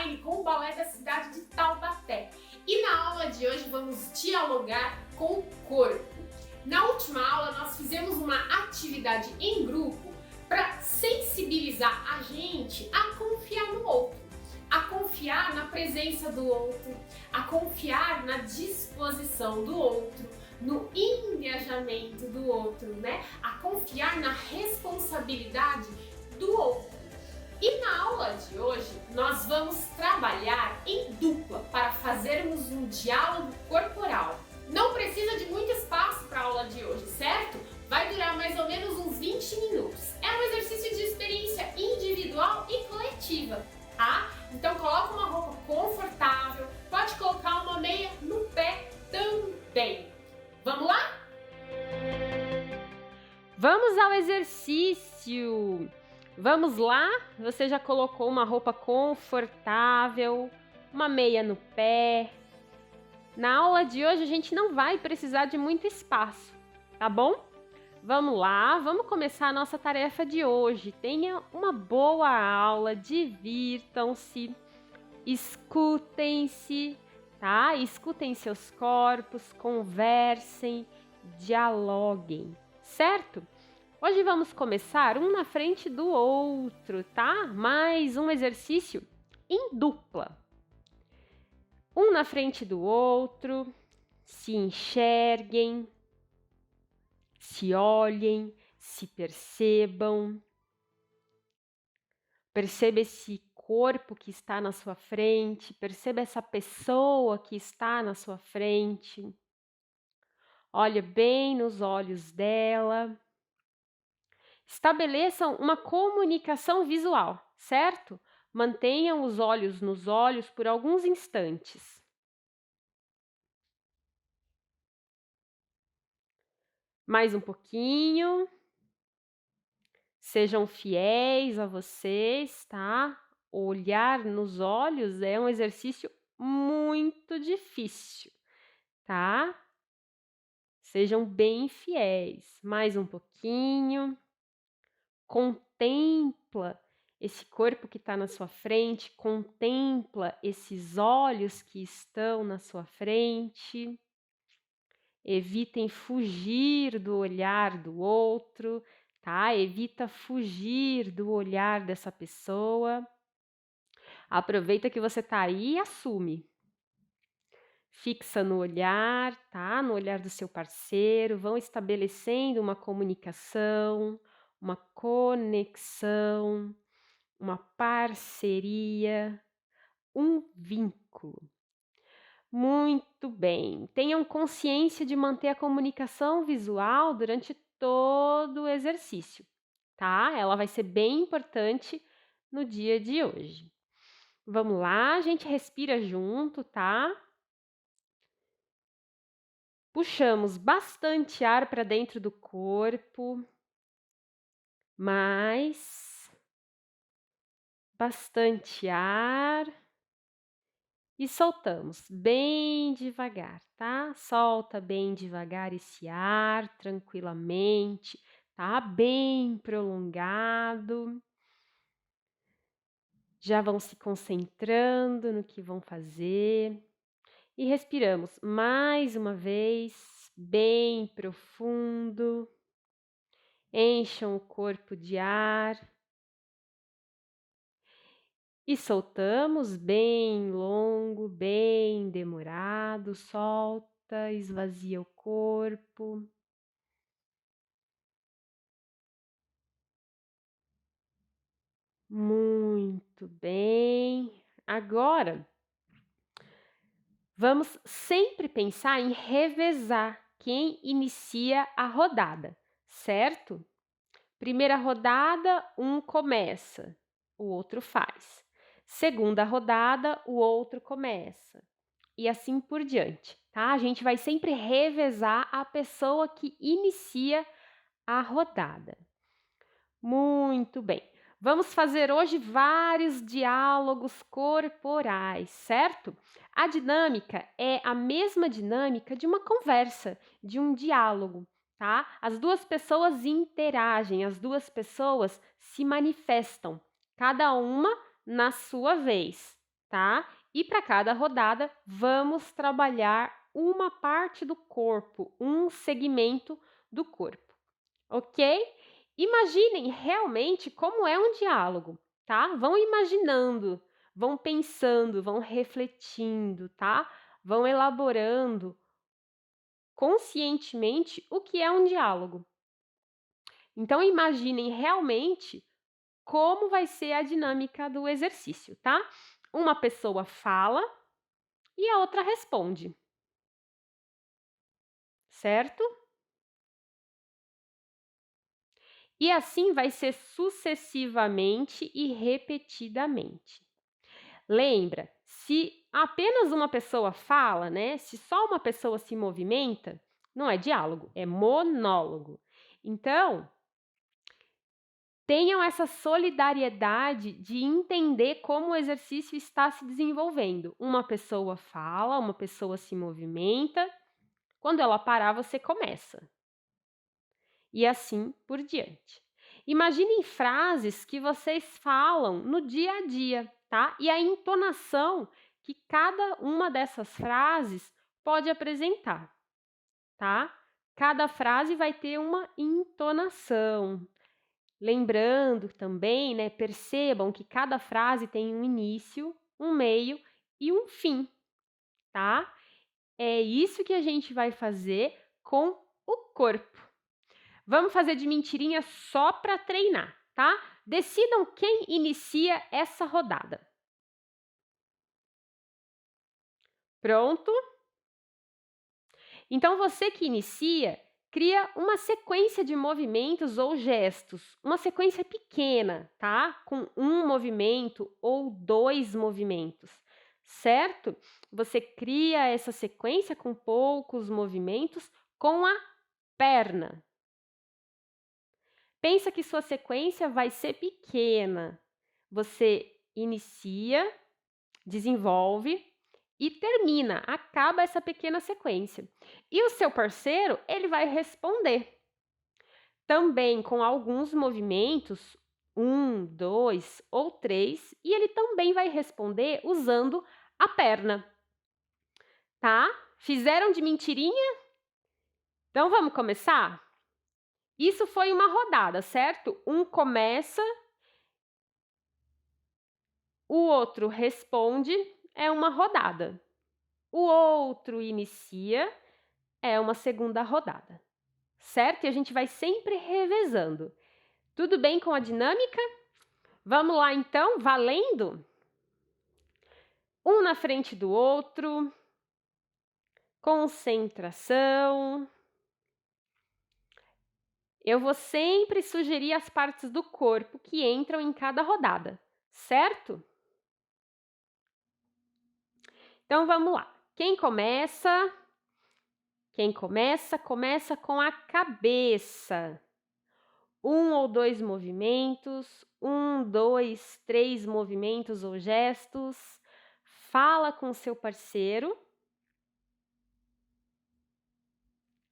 online com o Balé da cidade de Taubaté. E na aula de hoje vamos dialogar com o corpo. Na última aula nós fizemos uma atividade em grupo para sensibilizar a gente a confiar no outro, a confiar na presença do outro, a confiar na disposição do outro, no engajamento do outro, né? A confiar na responsabilidade do outro. E na aula de hoje nós vamos trabalhar em dupla para fazermos um diálogo corporal. Não precisa de muito espaço para a aula de hoje, certo? Vai durar mais ou menos uns 20 minutos. É um exercício de experiência individual e coletiva, tá? Então coloca uma roupa confortável, pode colocar uma meia no pé também. Vamos lá? Vamos ao exercício! Vamos lá? Você já colocou uma roupa confortável, uma meia no pé. Na aula de hoje a gente não vai precisar de muito espaço, tá bom? Vamos lá, vamos começar a nossa tarefa de hoje. Tenha uma boa aula, divirtam-se, escutem-se, tá? Escutem seus corpos, conversem, dialoguem, certo? Hoje vamos começar um na frente do outro, tá? Mais um exercício em dupla. Um na frente do outro, se enxerguem, se olhem, se percebam. Perceba esse corpo que está na sua frente, perceba essa pessoa que está na sua frente. Olhe bem nos olhos dela. Estabeleçam uma comunicação visual, certo? Mantenham os olhos nos olhos por alguns instantes. Mais um pouquinho. Sejam fiéis a vocês, tá? Olhar nos olhos é um exercício muito difícil, tá? Sejam bem fiéis. Mais um pouquinho. Contempla esse corpo que está na sua frente, contempla esses olhos que estão na sua frente. Evitem fugir do olhar do outro, tá? Evita fugir do olhar dessa pessoa. Aproveita que você está aí e assume. Fixa no olhar, tá? No olhar do seu parceiro. Vão estabelecendo uma comunicação, uma conexão, uma parceria, um vínculo. Muito bem. Tenham consciência de manter a comunicação visual durante todo o exercício, tá? Ela vai ser bem importante no dia de hoje. Vamos lá, a gente respira junto, tá? Puxamos bastante ar para dentro do corpo. Mais. Bastante ar. E soltamos bem devagar, tá? Solta bem devagar esse ar, tranquilamente, tá? Bem prolongado. Já vão se concentrando no que vão fazer. E respiramos mais uma vez, bem profundo. Encham o corpo de ar. E soltamos bem longo, bem demorado, solta, esvazia o corpo. Muito bem. Agora, vamos sempre pensar em revezar quem inicia a rodada, certo? Primeira rodada, um começa, o outro faz. Segunda rodada, o outro começa. E assim por diante, tá? A gente vai sempre revezar a pessoa que inicia a rodada. Muito bem. Vamos fazer hoje vários diálogos corporais, certo? A dinâmica é a mesma dinâmica de uma conversa, de um diálogo, tá? As duas pessoas interagem, as duas pessoas se manifestam, cada uma na sua vez, tá? E para cada rodada, vamos trabalhar uma parte do corpo, um segmento do corpo, ok? Imaginem realmente como é um diálogo, tá? Vão imaginando, vão pensando, vão refletindo, tá? Vão elaborando conscientemente o que é um diálogo. Então, imaginem realmente como vai ser a dinâmica do exercício, tá? Uma pessoa fala e a outra responde, certo? E assim vai ser sucessivamente e repetidamente. Lembra, se apenas uma pessoa fala, né? Se só uma pessoa se movimenta, não é diálogo, é monólogo. Então, tenham essa solidariedade de entender como o exercício está se desenvolvendo. Uma pessoa fala, uma pessoa se movimenta. Quando ela parar, você começa. E assim por diante. Imaginem frases que vocês falam no dia a dia, tá? E a entonação que cada uma dessas frases pode apresentar, tá? Cada frase vai ter uma entonação. Lembrando também, né, percebam que cada frase tem um início, um meio e um fim, tá? É isso que a gente vai fazer com o corpo. Vamos fazer de mentirinha só para treinar, tá? Decidam quem inicia essa rodada. Pronto? Então, você que inicia, cria uma sequência de movimentos ou gestos, uma sequência pequena, tá? Com um movimento ou 2 movimentos, certo? Você cria essa sequência com poucos movimentos com a perna. Pensa que sua sequência vai ser pequena. Você inicia, desenvolve e termina, acaba essa pequena sequência. E o seu parceiro, ele vai responder também com alguns movimentos, 1, 2 ou 3, e ele também vai responder usando a perna, tá? Fizeram de mentirinha? Então vamos começar? Isso foi uma rodada, certo? Um começa, o outro responde, é uma rodada. O outro inicia, é uma segunda rodada, certo? E a gente vai sempre revezando. Tudo bem com a dinâmica? Vamos lá então, valendo? Um na frente do outro, concentração. Eu vou sempre sugerir as partes do corpo que entram em cada rodada, certo? Então vamos lá. Quem começa? Quem começa? Começa com a cabeça. 1 ou 2 movimentos, 1, 2, 3 movimentos ou gestos. Fala com seu parceiro.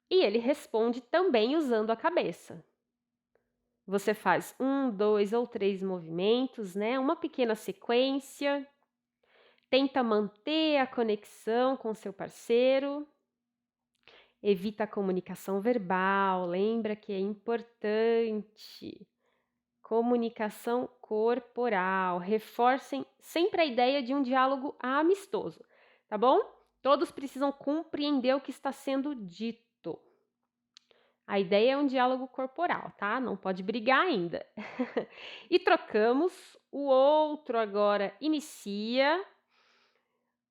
E ele responde também usando a cabeça. Você faz 1, 2 ou 3 movimentos, né? Uma pequena sequência. Tenta manter a conexão com seu parceiro. Evita a comunicação verbal, lembra que é importante. Comunicação corporal. Reforcem sempre a ideia de um diálogo amistoso, tá bom? Todos precisam compreender o que está sendo dito. A ideia é um diálogo corporal, tá? Não pode brigar ainda. E trocamos. O outro agora inicia.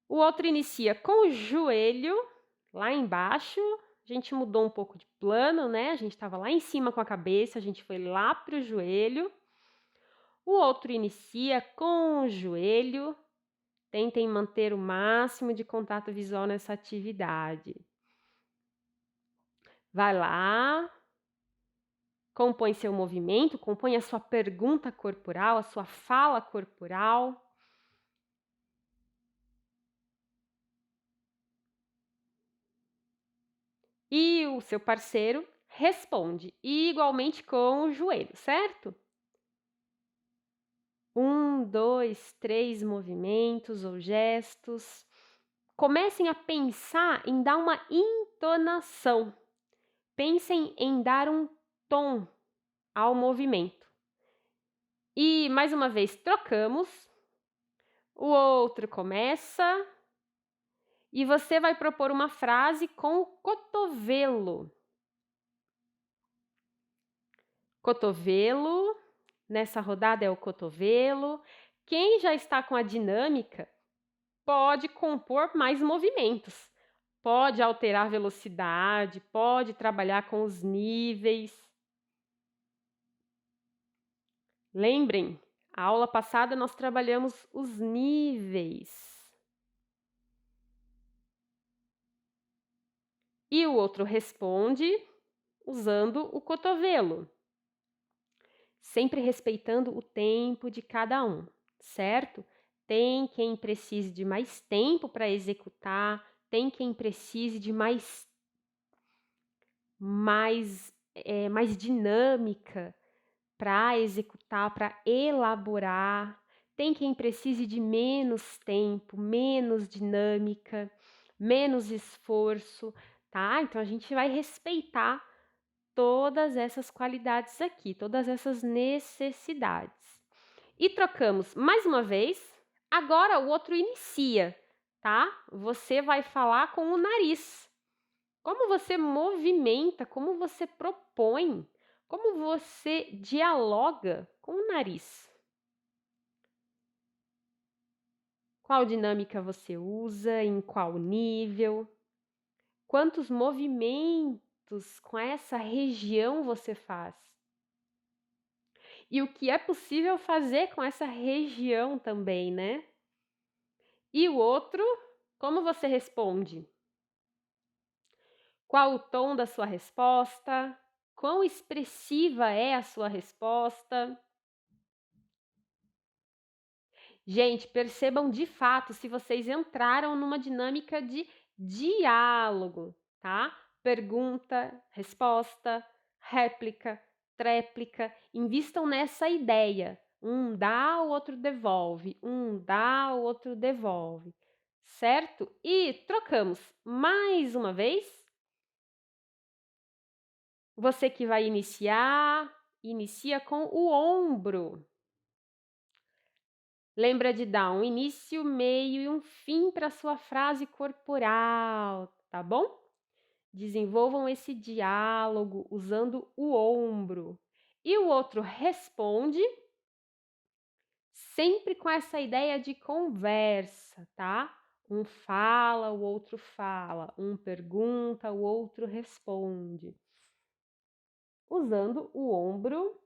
O outro inicia com o joelho lá embaixo. A gente mudou um pouco de plano, né? A gente estava lá em cima com a cabeça, a gente foi lá para o joelho. O outro inicia com o joelho. Tentem manter o máximo de contato visual nessa atividade. Vai lá. Compõe seu movimento, compõe a sua pergunta corporal, a sua fala corporal. E o seu parceiro responde igualmente com o joelho, certo? Um, dois, três movimentos ou gestos. Comecem a pensar em dar uma entonação. Pensem em dar um tom ao movimento. E, mais uma vez, trocamos. O outro começa. E você vai propor uma frase com o cotovelo. Cotovelo. Nessa rodada é o cotovelo. Quem já está com a dinâmica pode compor mais movimentos. Pode alterar a velocidade, pode trabalhar com os níveis. Lembrem, a aula passada nós trabalhamos os níveis. E o outro responde usando o cotovelo, sempre respeitando o tempo de cada um, certo? Tem quem precise de mais tempo para executar, tem quem precise de mais dinâmica para executar, para elaborar. Tem quem precise de menos tempo, menos dinâmica, menos esforço, tá? Então, a gente vai respeitar todas essas qualidades aqui, todas essas necessidades. E trocamos mais uma vez. Agora, o outro inicia, tá? Você vai falar com o nariz. Como você movimenta, como você propõe, como você dialoga com o nariz. Qual dinâmica você usa, em qual nível, quantos movimentos com essa região você faz. E o que é possível fazer com essa região também, né? E o outro, como você responde? Qual o tom da sua resposta? Quão expressiva é a sua resposta? Gente, percebam de fato se vocês entraram numa dinâmica de diálogo, tá? Pergunta, resposta, réplica, tréplica. Invistam nessa ideia. Um dá, o outro devolve. Um dá, o outro devolve. Certo? E trocamos mais uma vez. Você que vai iniciar, inicia com o ombro. Lembra de dar um início, meio e um fim para sua frase corporal, tá bom? Desenvolvam esse diálogo usando o ombro. E o outro responde sempre com essa ideia de conversa, tá? Um fala, o outro fala. Um pergunta, o outro responde. Usando o ombro,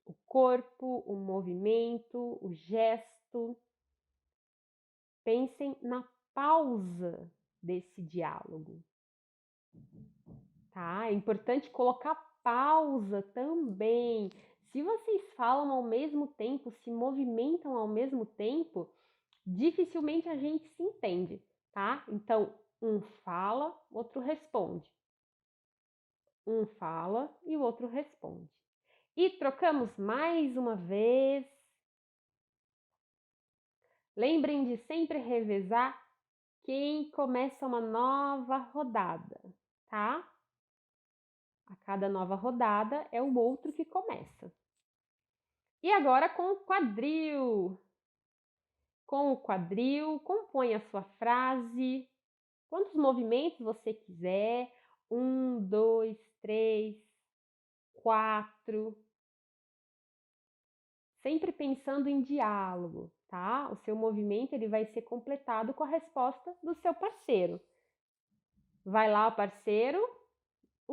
o corpo, o movimento, o gesto. Pensem na pausa desse diálogo, tá? É importante colocar pausa também. Se vocês falam ao mesmo tempo, se movimentam ao mesmo tempo, dificilmente a gente se entende, tá? Então, um fala, outro responde. Um fala e o outro responde. E trocamos mais uma vez. Lembrem de sempre revezar quem começa uma nova rodada, tá? A cada nova rodada é o outro que começa. E agora com o quadril. Com o quadril, compõe a sua frase. Quantos movimentos você quiser. 1, 2, 3, 4. Sempre pensando em diálogo, tá? O seu movimento ele vai ser completado com a resposta do seu parceiro. Vai lá o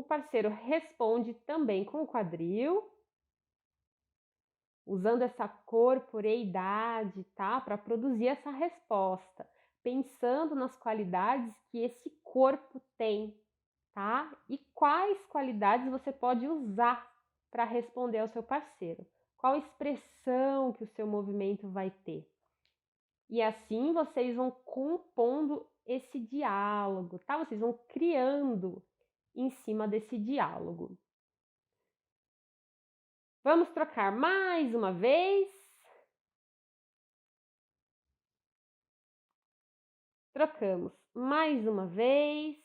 parceiro responde também com o quadril, usando essa corporeidade, tá? Para produzir essa resposta, pensando nas qualidades que esse corpo tem, tá? E quais qualidades você pode usar para responder ao seu parceiro. Qual expressão que o seu movimento vai ter. E assim vocês vão compondo esse diálogo, tá? Vocês vão criando em cima desse diálogo. Vamos trocar mais uma vez. Trocamos mais uma vez.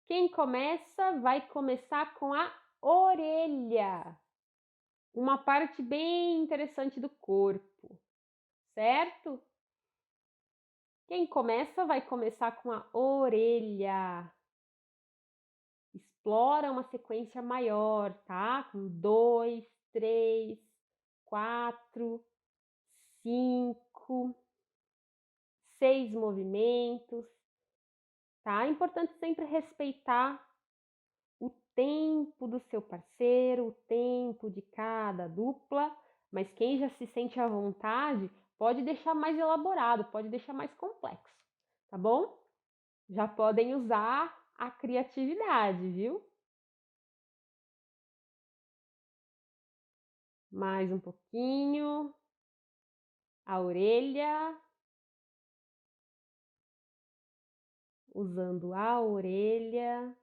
Quem começa vai começar com a orelha, uma parte bem interessante do corpo, certo? Quem começa vai começar com a orelha. Explora uma sequência maior, tá? Com 2, 3, 4, 5, 6 movimentos, tá? É importante sempre respeitar o tempo do seu parceiro, o tempo de cada dupla, mas quem já se sente à vontade pode deixar mais elaborado, pode deixar mais complexo, tá bom? Já podem usar a criatividade, viu? Mais um pouquinho. A orelha. Usando a orelha.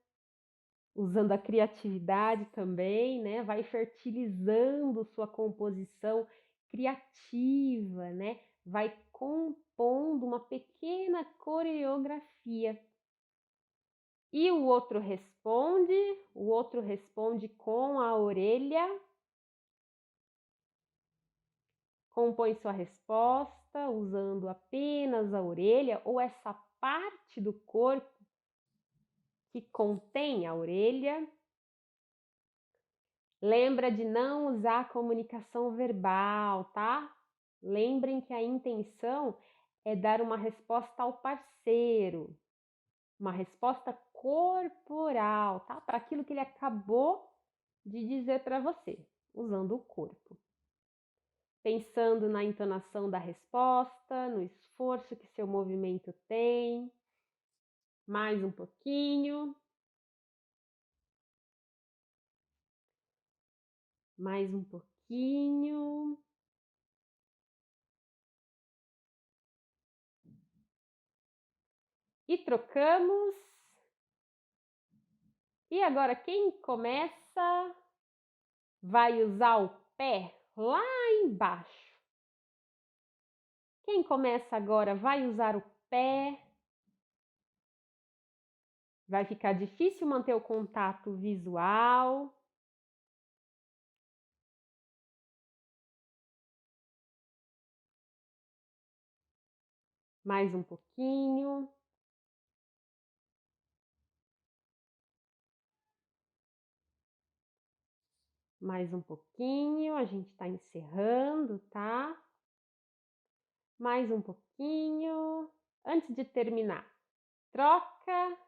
Usando a criatividade também, né? Vai fertilizando sua composição criativa, né? Vai compondo uma pequena coreografia. E o outro responde com a orelha. Compõe sua resposta usando apenas a orelha ou essa parte do corpo que contém a orelha. Lembra de não usar comunicação verbal, tá? Lembrem que a intenção é dar uma resposta ao parceiro, uma resposta corporal, tá? Para aquilo que ele acabou de dizer para você, usando o corpo. Pensando na entonação da resposta, no esforço que seu movimento tem. Mais um pouquinho. Mais um pouquinho. E trocamos. E agora quem começa vai usar o pé lá embaixo. Quem começa agora vai usar o pé. Vai ficar difícil manter o contato visual. Mais um pouquinho. Mais um pouquinho, a gente está encerrando, tá? Mais um pouquinho. Antes de terminar, troca.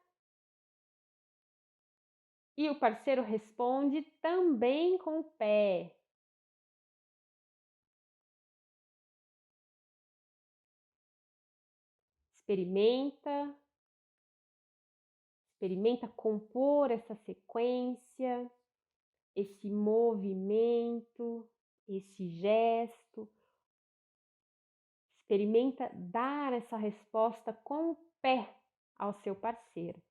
E o parceiro responde também com o pé. Experimenta compor essa sequência, esse movimento, esse gesto. Experimenta dar essa resposta com o pé ao seu parceiro.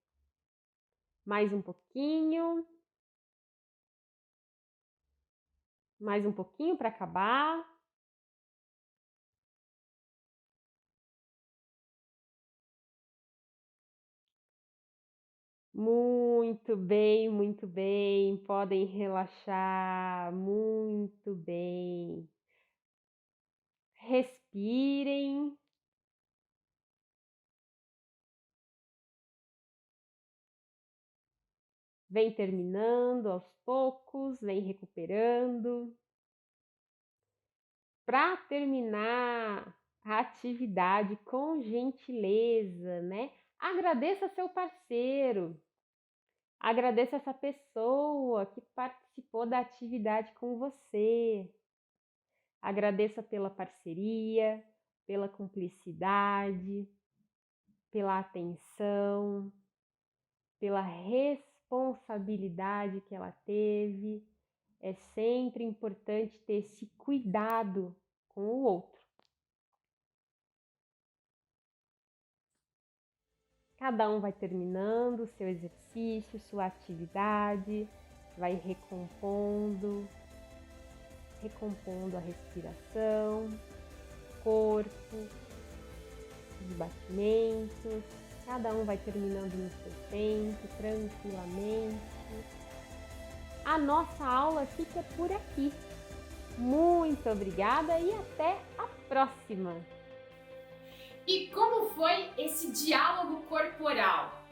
Mais um pouquinho. Mais um pouquinho para acabar. Muito bem. Podem relaxar, muito bem. Respirem. Vem terminando aos poucos, vem recuperando. Para terminar a atividade com gentileza, né? Agradeça seu parceiro. Agradeça essa pessoa que participou da atividade com você. Agradeça pela parceria, pela cumplicidade, pela atenção, pela responsabilidade que ela teve. É sempre importante ter esse cuidado com o outro. Cada um vai terminando o seu exercício, sua atividade, vai recompondo a respiração, corpo. corpo, os batimentos. Cada um vai terminando no seu tempo, tranquilamente. A nossa aula fica por aqui. Muito obrigada e até a próxima! E como foi esse diálogo corporal?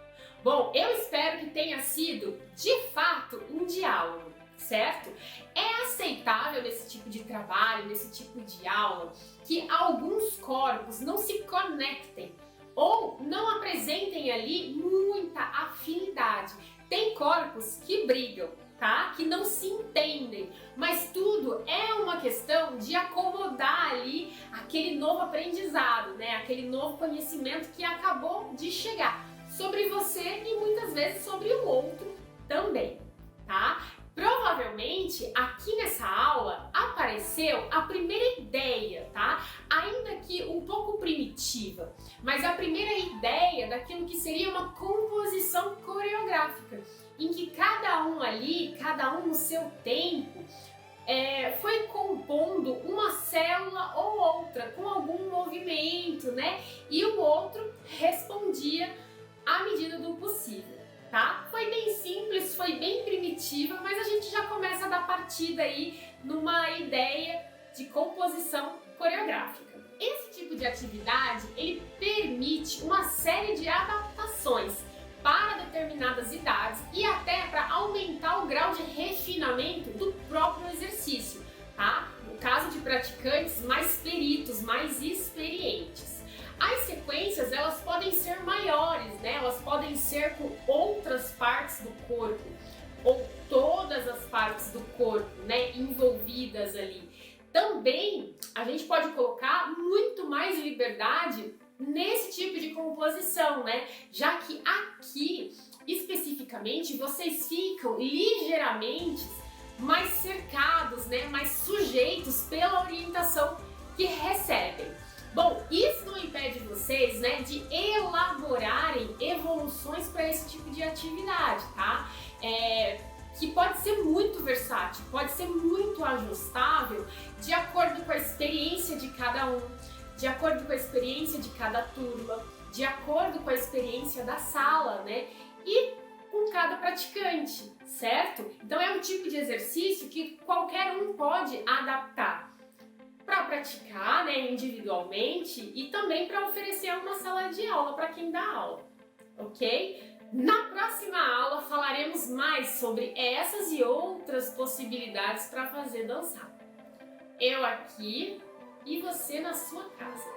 Bom, eu espero que tenha sido, de fato, um diálogo, certo? É aceitável nesse tipo de trabalho, nesse tipo de aula, que alguns corpos não se conectem ou não apresentem ali muita afinidade. Tem corpos que brigam, tá? Que não se entendem, mas tudo é uma questão de acomodar ali aquele novo aprendizado, né? Aquele novo conhecimento que acabou de chegar sobre você e muitas vezes sobre o outro também, tá? Provavelmente aqui nessa aula apareceu a primeira ideia, tá? Ainda que um pouco primitiva, mas a primeira ideia daquilo que seria uma composição coreográfica, em que cada um ali, cada um no seu tempo, foi compondo uma célula ou outra com algum movimento, né? E o outro respondia à medida do possível, tá? Foi bem simples, foi bem primitiva, mas a gente já começa a dar partida aí numa ideia de composição coreográfica. Esse tipo de atividade, ele permite uma série de adaptações para determinadas idades e até para aumentar o grau de refinamento do próprio exercício, tá? No caso de praticantes mais peritos, mais experientes. As sequências, elas podem ser maiores, né? Elas podem ser com outras partes do corpo ou todas as partes do corpo, né, envolvidas ali. Também a gente pode colocar muito mais liberdade nesse tipo de composição, né? Já que aqui, especificamente, vocês ficam ligeiramente mais cercados, né? Mais sujeitos pela orientação que recebem. Bom, isso não impede vocês, né, de elaborarem evoluções para esse tipo de atividade, tá? Que pode ser muito versátil, pode ser muito ajustável de acordo com a experiência de cada um, de acordo com a experiência de cada turma, de acordo com a experiência da sala, né? E com cada praticante, certo? Então é um tipo de exercício que qualquer um pode adaptar para praticar, né, individualmente e também para oferecer uma sala de aula para quem dá aula, ok? Na próxima aula falaremos mais sobre essas e outras possibilidades para fazer dançar. Eu aqui e você na sua casa.